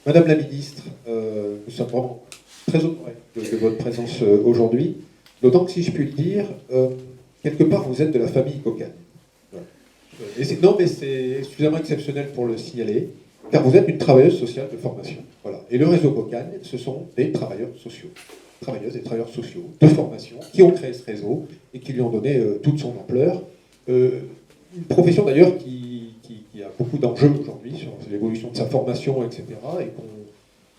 Madame la ministre, nous sommes vraiment très honorés de votre présence aujourd'hui, d'autant que si je puis le dire, quelque part vous êtes de la famille Cocagne. Voilà. Non, mais c'est suffisamment exceptionnel pour le signaler, car vous êtes une travailleuse sociale de formation. Voilà. Et le réseau Cocagne, ce sont des travailleurs sociaux, travailleuses et travailleurs sociaux de formation qui ont créé ce réseau et qui lui ont donné toute son ampleur. Une profession d'ailleurs qui a beaucoup d'enjeux aujourd'hui sur l'évolution de sa formation, etc.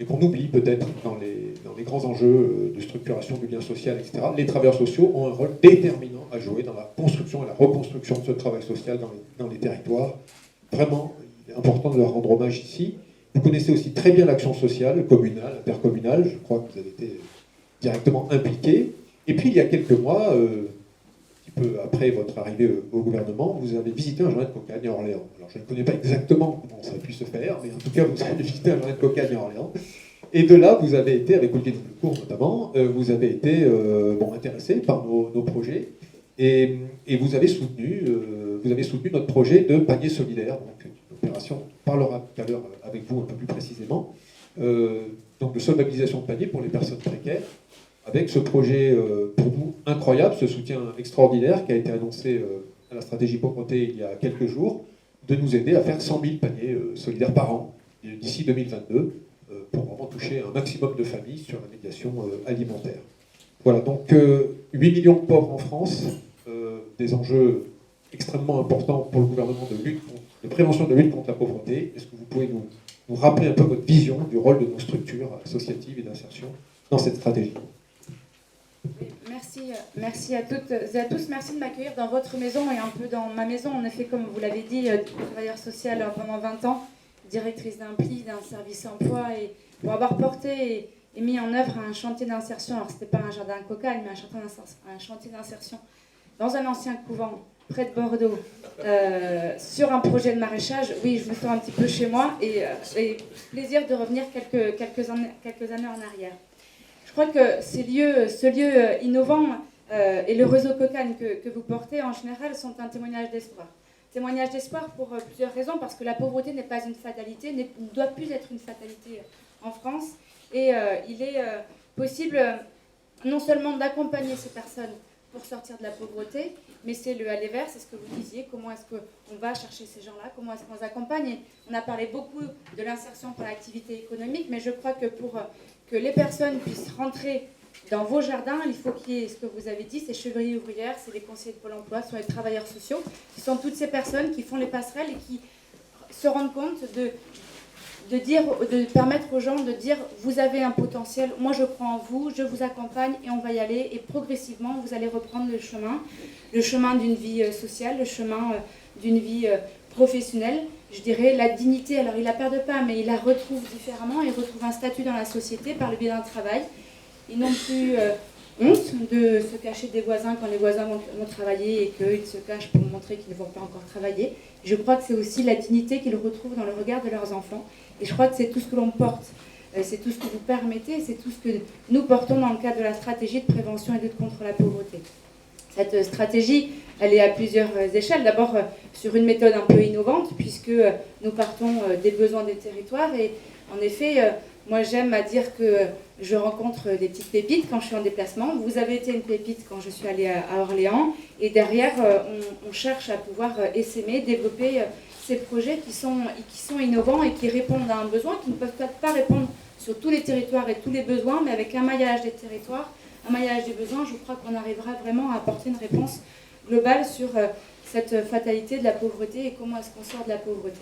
Et qu'on oublie peut-être dans les grands enjeux de structuration du lien social, etc. Les travailleurs sociaux ont un rôle déterminant à jouer dans la construction et la reconstruction de ce travail social dans les territoires. Vraiment, il est important de leur rendre hommage ici. Vous connaissez aussi très bien l'action sociale, communale, intercommunale. Je crois que vous avez été directement impliqué. Et puis, il y a quelques mois, peu après votre arrivée au gouvernement, vous avez visité un jardin de cocagne à Orléans. Alors je ne connais pas exactement comment ça a pu se faire, mais en tout cas vous avez visité un jardin de cocagne à Orléans. Et de là, vous avez été, avec Olivier Delcourt notamment, vous avez été intéressé par nos projets et vous avez soutenu notre projet de panier solidaire, donc une opération, on parlera tout à l'heure avec vous un peu plus précisément, donc de solvabilisation de panier pour les personnes précaires, avec ce projet pour nous incroyable, ce soutien extraordinaire qui a été annoncé à la stratégie pauvreté il y a quelques jours, de nous aider à faire 100 000 paniers solidaires par an d'ici 2022 pour vraiment toucher un maximum de familles sur la médiation alimentaire. Voilà, donc 8 millions de pauvres en France, des enjeux extrêmement importants pour le gouvernement de prévention de lutte contre la pauvreté. Est-ce que vous pouvez nous rappeler un peu votre vision du rôle de nos structures associatives et d'insertion dans cette stratégie ? Merci à toutes et à tous. Merci de m'accueillir dans votre maison et un peu dans ma maison. En effet, comme vous l'avez dit, travailleur social pendant 20 ans, directrice d'un PLI, d'un service emploi, et pour avoir porté et mis en œuvre un chantier d'insertion. Alors, ce n'était pas un jardin de cocagne, mais un chantier d'insertion dans un ancien couvent près de Bordeaux, sur un projet de maraîchage. Oui, je me sens un petit peu chez moi et plaisir de revenir quelques années en arrière. Je crois que ce lieu innovant et le réseau Cocagne que vous portez en général sont un témoignage d'espoir. Témoignage d'espoir pour plusieurs raisons, parce que la pauvreté n'est pas une fatalité, ne doit plus être une fatalité en France. Et il est possible non seulement d'accompagner ces personnes pour sortir de la pauvreté, mais c'est le aller vers, c'est ce que vous disiez, comment est-ce qu'on va chercher ces gens-là, comment est-ce qu'on les accompagne. Et on a parlé beaucoup de l'insertion par l'activité économique, mais je crois que pour que les personnes puissent rentrer dans vos jardins, il faut qu'il y ait ce que vous avez dit, c'est chevriers ouvrières, c'est les conseillers de Pôle emploi, ce sont les travailleurs sociaux, ce sont toutes ces personnes qui font les passerelles et qui se rendent compte de permettre aux gens de dire vous avez un potentiel, moi je crois en vous, je vous accompagne et on va y aller, et progressivement vous allez reprendre le chemin d'une vie sociale, le chemin d'une vie professionnelle. Je dirais la dignité, alors il la perd pas, mais il la retrouve différemment, il retrouve un statut dans la société par le biais d'un travail. Ils n'ont plus honte de se cacher des voisins quand les voisins vont travailler et qu'ils se cachent pour montrer qu'ils ne vont pas encore travailler. Je crois que c'est aussi la dignité qu'ils retrouvent dans le regard de leurs enfants. Et je crois que c'est tout ce que l'on porte, c'est tout ce que vous permettez, c'est tout ce que nous portons dans le cadre de la stratégie de prévention et de lutte contre la pauvreté. Cette stratégie, elle est à plusieurs échelles. D'abord, sur une méthode un peu innovante, puisque nous partons des besoins des territoires. Et en effet, moi j'aime à dire que je rencontre des petites pépites quand je suis en déplacement. Vous avez été une pépite quand je suis allée à Orléans. Et derrière, on cherche à pouvoir essaimer, développer ces projets qui sont innovants et qui répondent à un besoin, qui ne peuvent peut-être pas répondre sur tous les territoires et tous les besoins, mais avec un maillage des territoires, un maillage des besoins, je crois qu'on arrivera vraiment à apporter une réponse globale sur cette fatalité de la pauvreté et comment est-ce qu'on sort de la pauvreté.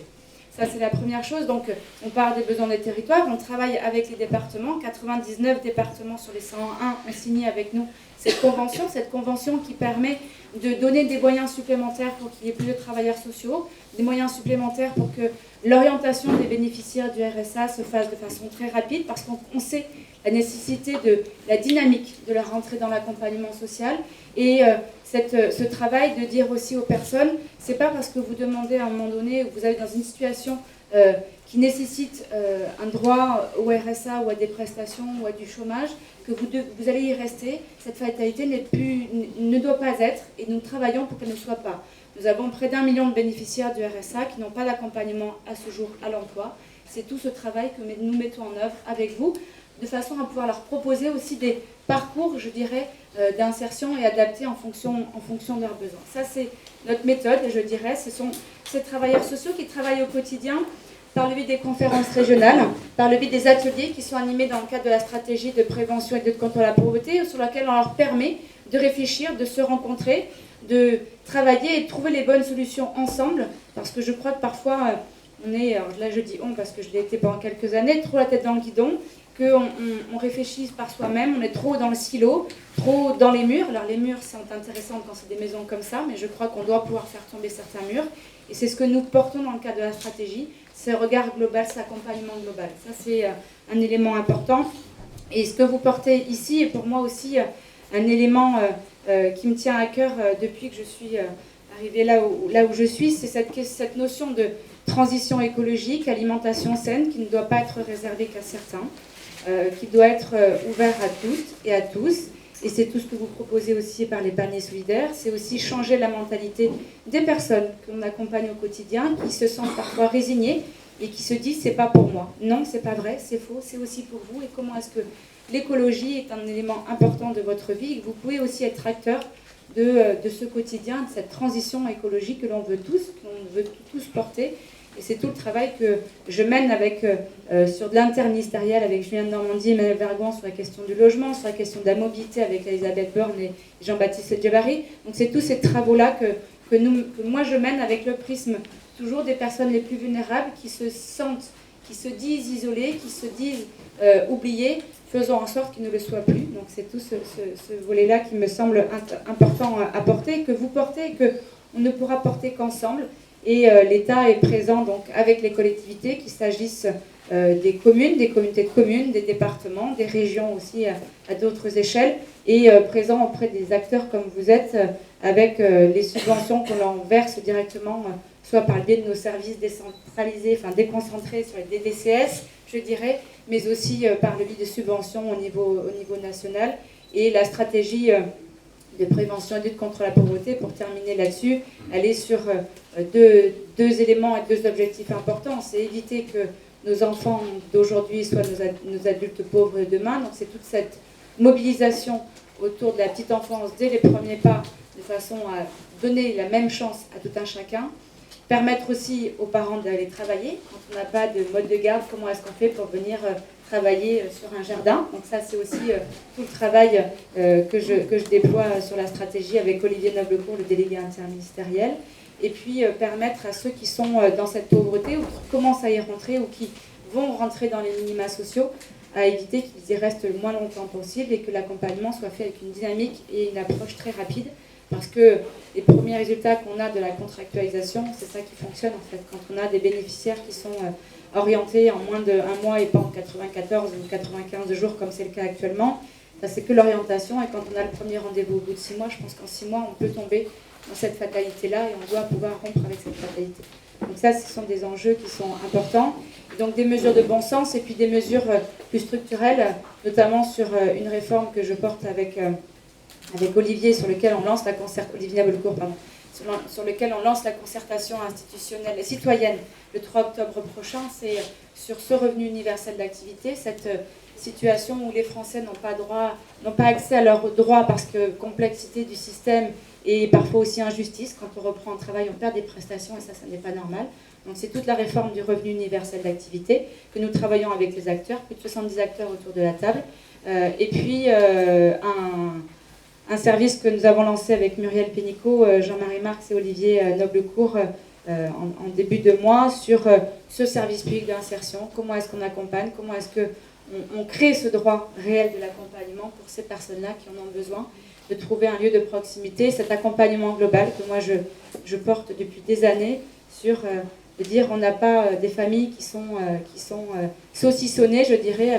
Ça, c'est la première chose. Donc, on parle des besoins des territoires. On travaille avec les départements. 99 départements sur les 101 ont signé avec nous cette convention qui permet de donner des moyens supplémentaires pour qu'il y ait plus de travailleurs sociaux, des moyens supplémentaires pour que l'orientation des bénéficiaires du RSA se fasse de façon très rapide, parce qu'on sait la nécessité de la dynamique de leur rentrée dans l'accompagnement social. Et ce travail de dire aussi aux personnes, c'est pas parce que vous demandez à un moment donné, ou vous êtes dans une situation qui nécessite un droit au RSA ou à des prestations ou à du chômage, que vous allez y rester. Cette fatalité ne doit pas être, et nous travaillons pour qu'elle ne soit pas. Nous avons près d'1 million de bénéficiaires du RSA qui n'ont pas d'accompagnement à ce jour à l'emploi. C'est tout ce travail que nous mettons en œuvre avec vous, de façon à pouvoir leur proposer aussi des parcours, je dirais, d'insertion et adaptés en fonction de leurs besoins. Ça, c'est notre méthode, je dirais. Ce sont ces travailleurs sociaux qui travaillent au quotidien par le biais des conférences régionales, par le biais des ateliers qui sont animés dans le cadre de la stratégie de prévention et de lutte contre la pauvreté, sur laquelle on leur permet de réfléchir, de se rencontrer, de travailler et de trouver les bonnes solutions ensemble, parce que je crois que parfois, on est, alors là je dis on parce que je l'ai été pendant quelques années, trop la tête dans le guidon, qu'on réfléchisse par soi-même, on est trop dans le silo, trop dans les murs. Alors les murs sont intéressants quand c'est des maisons comme ça, mais je crois qu'on doit pouvoir faire tomber certains murs, et c'est ce que nous portons dans le cadre de la stratégie, ce regard global, cet accompagnement global. Ça c'est un élément important, et ce que vous portez ici est pour moi aussi un élément qui me tient à cœur depuis que je suis arrivée là où je suis, c'est cette notion de transition écologique, alimentation saine, qui ne doit pas être réservée qu'à certains, qui doit être ouvert à toutes et à tous. Et c'est tout ce que vous proposez aussi par les paniers solidaires. C'est aussi changer la mentalité des personnes qu'on accompagne au quotidien, qui se sentent parfois résignées et qui se disent « c'est pas pour moi ». Non, c'est pas vrai, c'est faux, c'est aussi pour vous. Et comment est-ce que l'écologie est un élément important de votre vie et que vous pouvez aussi être acteur de ce quotidien, de cette transition écologique que l'on veut tous porter. Et c'est tout le travail que je mène sur de l'interministériel avec Julien de Normandie et Emmanuel Vergoin sur la question du logement, sur la question de la mobilité avec Elisabeth Borne et Jean-Baptiste Djebari. Donc c'est tous ces travaux-là que moi je mène avec le prisme toujours des personnes les plus vulnérables qui se sentent, qui se disent isolées, qui se disent oubliées, faisons en sorte qu'ils ne le soient plus. Donc c'est tout ce volet-là qui me semble important à porter, que vous portez et qu'on ne pourra porter qu'ensemble. Et l'État est présent donc avec les collectivités, qu'il s'agisse des communes, des communautés de communes, des départements, des régions aussi à d'autres échelles, et présent auprès des acteurs comme vous êtes, avec les subventions qu'on leur verse directement, soit par le biais de nos services décentralisés, enfin déconcentrés sur les DDCS, je dirais, mais aussi par le biais de subventions au niveau national. Et la stratégie de prévention et de lutte contre la pauvreté, pour terminer là-dessus, elle est sur deux éléments et deux objectifs importants. C'est éviter que nos enfants d'aujourd'hui soient nos adultes pauvres de demain. Donc c'est toute cette mobilisation autour de la petite enfance dès les premiers pas, de façon à donner la même chance à tout un chacun. Permettre aussi aux parents d'aller travailler. Quand on n'a pas de mode de garde, comment est-ce qu'on fait pour venir travailler sur un jardin? Donc ça, c'est aussi tout le travail que je déploie sur la stratégie avec Olivier Noblecourt, le délégué interministériel. Et puis permettre à ceux qui sont dans cette pauvreté ou qui commencent à y rentrer ou qui vont rentrer dans les minima sociaux à éviter qu'ils y restent le moins longtemps possible et que l'accompagnement soit fait avec une dynamique et une approche très rapide. Parce que les premiers résultats qu'on a de la contractualisation, c'est ça qui fonctionne en fait. Quand on a des bénéficiaires qui sont orientés en moins d'un mois et pas en 94 ou 95 jours comme c'est le cas actuellement, ça c'est que l'orientation. Et quand on a le premier rendez-vous au bout de 6 mois, je pense qu'en 6 mois, on peut tomber dans cette fatalité-là et on doit pouvoir rompre avec cette fatalité. Donc ça, ce sont des enjeux qui sont importants. Donc des mesures de bon sens et puis des mesures plus structurelles, notamment sur une réforme que je porte avec Olivier, sur lequel on lance Olivier Noblecourt, pardon, sur lequel on lance la concertation institutionnelle et citoyenne le 3 octobre prochain. C'est sur ce revenu universel d'activité, cette situation où les Français n'ont pas accès à leurs droits parce que complexité du système et parfois aussi injustice. Quand on reprend un travail, on perd des prestations et ça n'est pas normal. Donc c'est toute la réforme du revenu universel d'activité que nous travaillons avec les acteurs, plus de 70 acteurs autour de la table. Et puis un service que nous avons lancé avec Muriel Pénicaud, Jean-Marie Marx et Olivier Noblecourt en début de mois sur ce service public d'insertion. Comment est-ce qu'on accompagne? Comment est-ce qu'on crée ce droit réel de l'accompagnement pour ces personnes-là qui en ont besoin? De trouver un lieu de proximité, cet accompagnement global que moi je porte depuis des années sur de dire on n'a pas des familles qui sont saucissonnées, je dirais,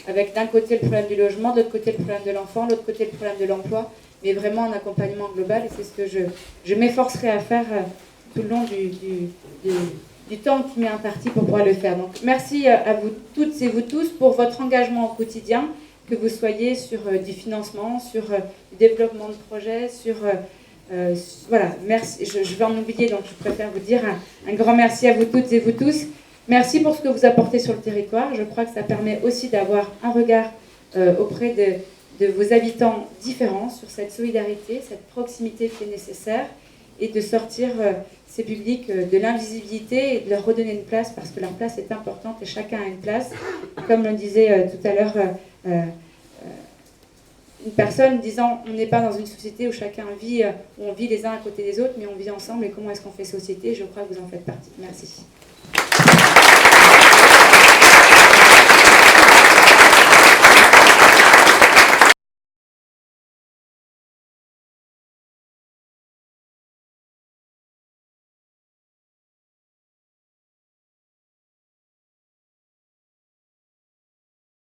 avec d'un côté le problème du logement, de l'autre côté le problème de l'enfant, de l'autre côté le problème de l'emploi, mais vraiment un accompagnement global, et c'est ce que je m'efforcerai à faire tout le long du temps qui m'est imparti pour pouvoir le faire. Donc merci à vous toutes et vous tous pour votre engagement au quotidien, que vous soyez sur du financement, sur du développement de projets, sur... voilà, merci. Je vais en oublier, donc je préfère vous dire un grand merci à vous toutes et vous tous. Merci pour ce que vous apportez sur le territoire. Je crois que ça permet aussi d'avoir un regard auprès de vos habitants différents sur cette solidarité, cette proximité qui est nécessaire, et de sortir ces publics de l'invisibilité et de leur redonner une place, parce que leur place est importante et chacun a une place. Comme le disait tout à l'heure une personne disant, on n'est pas dans une société où chacun vit, où on vit les uns à côté des autres, mais on vit ensemble, et comment est-ce qu'on fait société? Je crois que vous en faites partie. Merci.